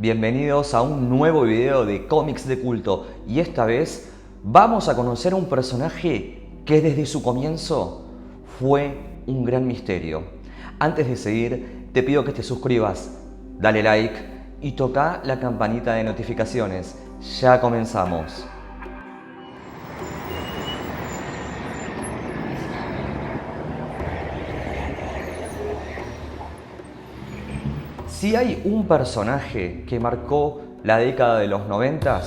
Bienvenidos a un nuevo video de cómics de culto y esta vez vamos a conocer a un personaje que desde su comienzo fue un gran misterio. Antes de seguir, te pido que te suscribas, dale like y toca la campanita de notificaciones. Ya comenzamos. Si hay un personaje que marcó la década de los 90,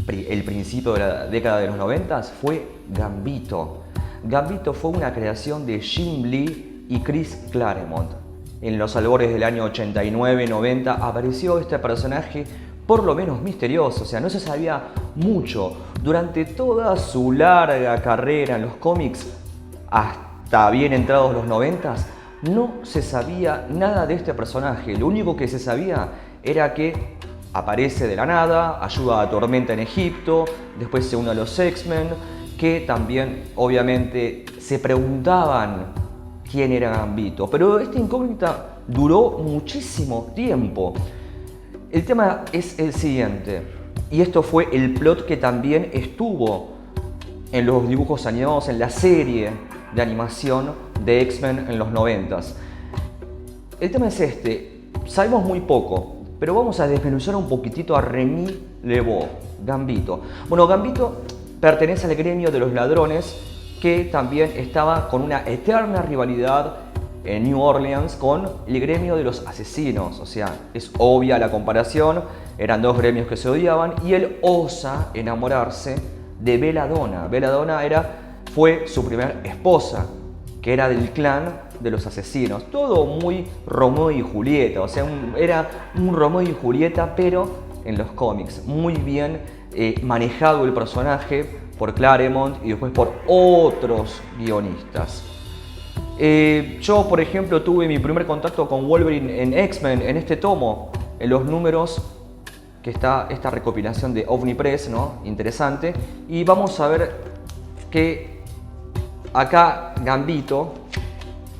el principio de la década de los 90, fue Gambito. Gambito fue una creación de Jim Lee y Chris Claremont. En los albores del año 89-90 apareció este personaje por lo menos misterioso, o sea, no se sabía mucho. Durante toda su larga carrera en los cómics, hasta bien entrados los 90, no se sabía nada de este personaje. Lo único que se sabía era que aparece de la nada, ayuda a Tormenta en Egipto, después se une a los X-Men, que también obviamente se preguntaban quién era Gambito. Pero esta incógnita duró muchísimo tiempo. El tema es el siguiente, y esto fue el plot que también estuvo en los dibujos animados, en la serie de animación de X-Men en los 90s. El tema es este, sabemos muy poco, pero vamos a desmenuzar un poquitito a Remy LeBeau, Gambito. Bueno, Gambito pertenece al gremio de los ladrones, que también estaba con una eterna rivalidad en New Orleans con el gremio de los asesinos. O sea, es obvia la comparación, eran dos gremios que se odiaban y él osa enamorarse de Belladonna. Belladonna fue su primera esposa, que era del clan de los asesinos. Todo muy Romeo y Julieta, o sea, era un Romeo y Julieta, pero en los cómics. Muy bien manejado el personaje por Claremont y después por otros guionistas. Yo, por ejemplo, tuve mi primer contacto con Wolverine en X-Men, en este tomo, en los números que está esta recopilación de Omnipress, ¿no? Interesante. Y vamos a ver que acá Gambito,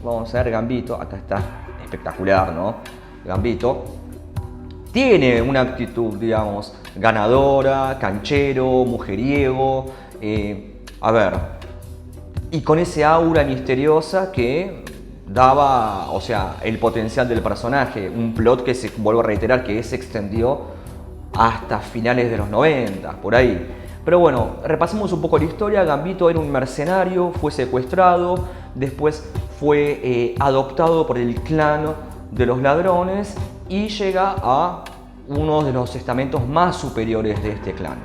vamos a ver Gambito, acá está espectacular, ¿no? Gambito tiene una actitud, digamos, ganadora, canchero, mujeriego, y con ese aura misteriosa que daba, o sea, el potencial del personaje, un plot que vuelvo a reiterar, que se extendió hasta finales de los 90, por ahí. Pero bueno, repasemos un poco la historia. Gambito era un mercenario, fue secuestrado, después fue adoptado por el clan de los ladrones y llega a uno de los estamentos más superiores de este clan.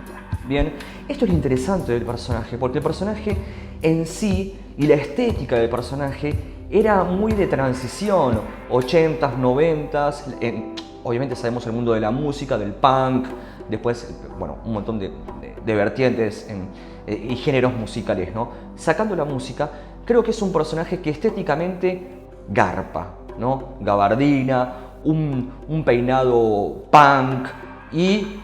Bien, esto es lo interesante del personaje, porque el personaje en sí y la estética del personaje era muy de transición, 80s, 90s, obviamente sabemos el mundo de la música, del punk, después, bueno, un montón de vertientes y géneros musicales, ¿no? Sacando la música, creo que es un personaje que estéticamente garpa, ¿no? Gabardina, un peinado punk y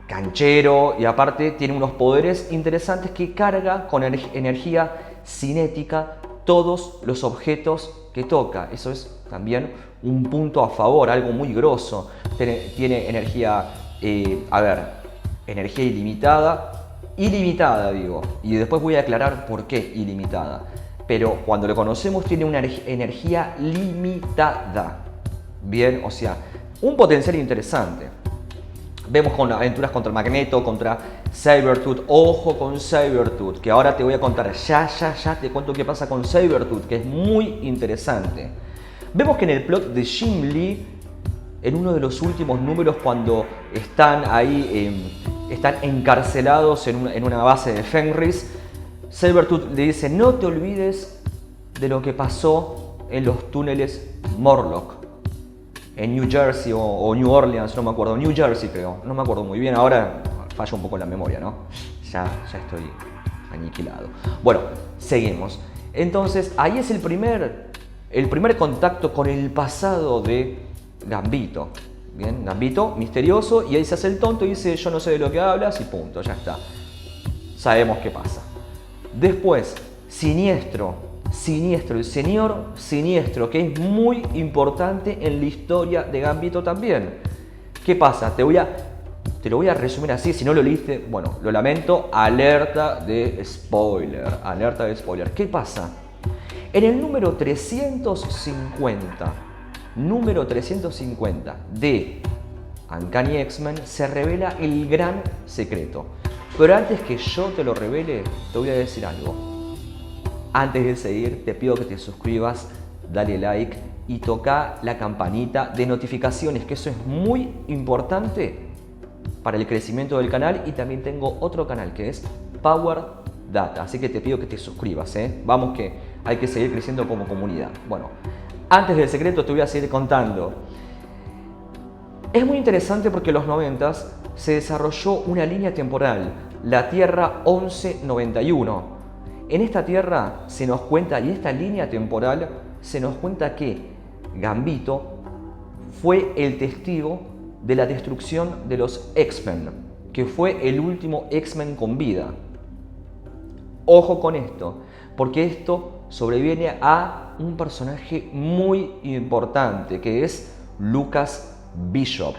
canchero, y aparte tiene unos poderes interesantes que carga con energía cinética todos los objetos que toca. Eso es también un punto a favor, algo muy grosso. Tiene energía, energía ilimitada digo, y después voy a aclarar por qué ilimitada. Pero cuando lo conocemos tiene una energía limitada. Bien, o sea, un potencial interesante. Vemos con aventuras contra Magneto, contra Sabretooth. Ojo con Sabretooth, que ahora te voy a contar. Ya te cuento qué pasa con Sabretooth, que es muy interesante. Vemos que en el plot de Jim Lee, en uno de los últimos números, cuando están ahí, están encarcelados en una base de Fenris, Sabretooth le dice: no te olvides de lo que pasó en los túneles Morlock, en New Jersey o New Orleans, no me acuerdo, New Jersey creo, no me acuerdo muy bien, ahora falla un poco la memoria, ¿no? Ya estoy aniquilado. Bueno, seguimos. Entonces, ahí es el primer contacto con el pasado de Gambito. Bien, Gambito, misterioso, y ahí se hace el tonto y dice: yo no sé de lo que hablas, y punto, ya está. Sabemos qué pasa. Después, Siniestro, el señor Siniestro, que es muy importante en la historia de Gambito también. ¿Qué pasa? Te lo voy a resumir así, si no lo leíste, bueno, lo lamento, alerta de spoiler, alerta de spoiler. ¿Qué pasa? En el número 350 de Uncanny X-Men se revela el gran secreto. Pero antes que yo te lo revele, te voy a decir algo. Antes de seguir, te pido que te suscribas, dale like y toca la campanita de notificaciones, que eso es muy importante para el crecimiento del canal. Y también tengo otro canal que es Power Data, así que te pido que te suscribas, Vamos que hay que seguir creciendo como comunidad. Bueno, antes del secreto te voy a seguir contando. Es muy interesante porque en los 90s se desarrolló una línea temporal, la Tierra 1191. En esta Tierra se nos cuenta, y esta línea temporal se nos cuenta que Gambito fue el testigo de la destrucción de los X-Men, que fue el último X-Men con vida. Ojo con esto, porque esto sobreviene a un personaje muy importante, que es Lucas Bishop,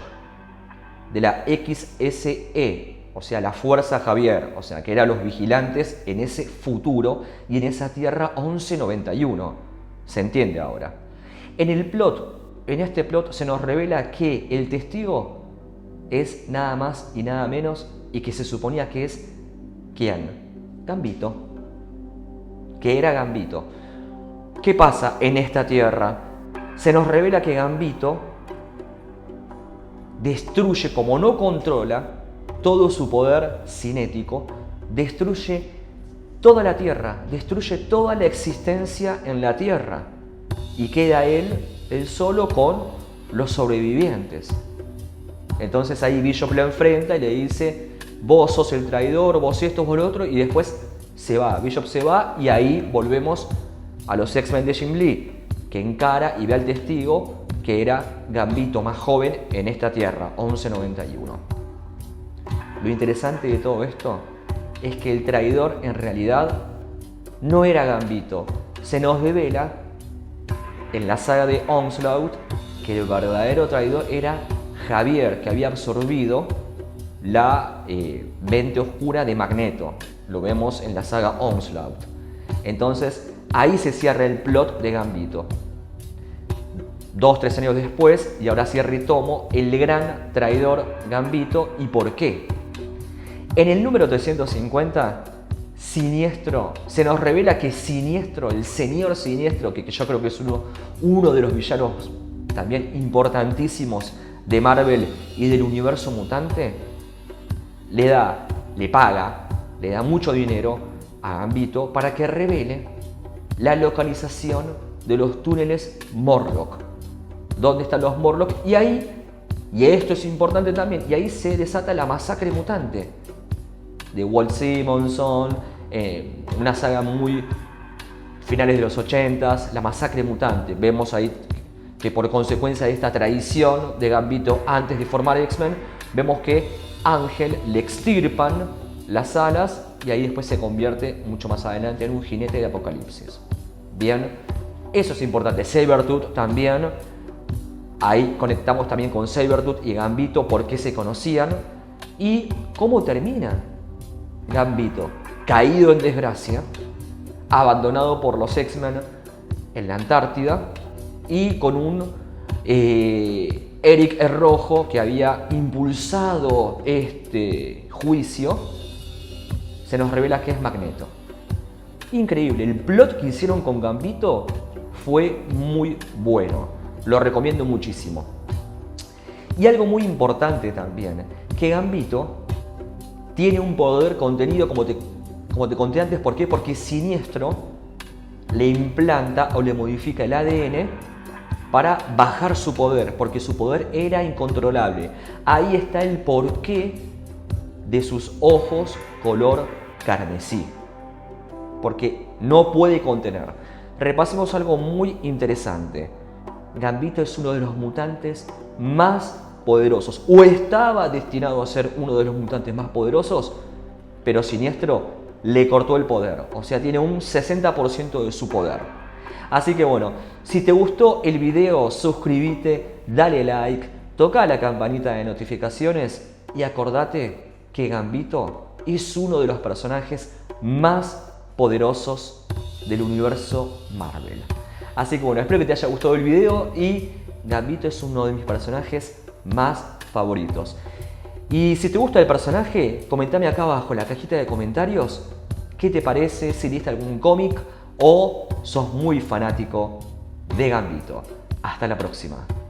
de la XSE, o sea, la Fuerza Xavier, o sea, que eran los vigilantes en ese futuro y en esa Tierra 1191. ¿Se entiende ahora? En este plot se nos revela que el testigo es nada más y nada menos, y que se suponía que es ¿quién? Gambito. Que era Gambito. ¿Qué pasa en esta Tierra? Se nos revela que Gambito destruye, como no controla todo su poder cinético, destruye toda la Tierra, destruye toda la existencia en la Tierra, y queda él solo con los sobrevivientes. Entonces ahí Bishop lo enfrenta y le dice: vos sos el traidor, vos esto, vos lo otro, y después se va, Bishop se va, y ahí volvemos a los X-Men de Jim Lee, que encara y ve al testigo, que era Gambito más joven en esta Tierra, 1191. Lo interesante de todo esto es que el traidor en realidad no era Gambito. Se nos revela en la saga de Onslaught que el verdadero traidor era Xavier, que había absorbido la mente oscura de Magneto. Lo vemos en la saga Onslaught. Entonces ahí se cierra el plot de Gambito. 2-3 años después, y ahora cierra y tomo el gran traidor Gambito. ¿Y por qué? En el número 350, Siniestro, se nos revela que Siniestro, el señor Siniestro, que yo creo que es uno de los villanos también importantísimos de Marvel y del universo mutante, le paga mucho dinero a Gambito para que revele la localización de los túneles Morlock. ¿Dónde están los Morlock? Y ahí, y esto es importante también, y ahí se desata la masacre mutante de Walt Simonson, una saga muy finales de los 80s, la masacre mutante. Vemos ahí que por consecuencia de esta traición de Gambito antes de formar X-Men, vemos que Ángel le extirpan las alas y ahí después se convierte mucho más adelante en un jinete de Apocalipsis. Bien, eso es importante. Sabretooth también, ahí conectamos también con Sabretooth y Gambito, por qué se conocían y cómo termina Gambito, caído en desgracia, abandonado por los X-Men en la Antártida y con un Eric el Rojo que había impulsado este juicio, se nos revela que es Magneto. Increíble, el plot que hicieron con Gambito fue muy bueno, lo recomiendo muchísimo. Y algo muy importante también, que Gambito tiene un poder contenido, como te conté antes. ¿Por qué? Porque Siniestro le implanta o le modifica el ADN para bajar su poder, porque su poder era incontrolable. Ahí está el porqué de sus ojos color carmesí, porque no puede contener. Repasemos algo muy interesante. Gambito es uno de los mutantes más poderosos, o estaba destinado a ser uno de los mutantes más poderosos, pero Siniestro le cortó el poder, o sea, tiene un 60% de su poder. Así que bueno, si te gustó el video, suscríbete, dale like, toca la campanita de notificaciones y acordate que Gambito es uno de los personajes más poderosos del universo Marvel. Así que bueno, espero que te haya gustado el video y Gambito es uno de mis personajes más favoritos. Y si te gusta el personaje, comentame acá abajo en la cajita de comentarios qué te parece, si leíste algún cómic o sos muy fanático de Gambito. Hasta la próxima.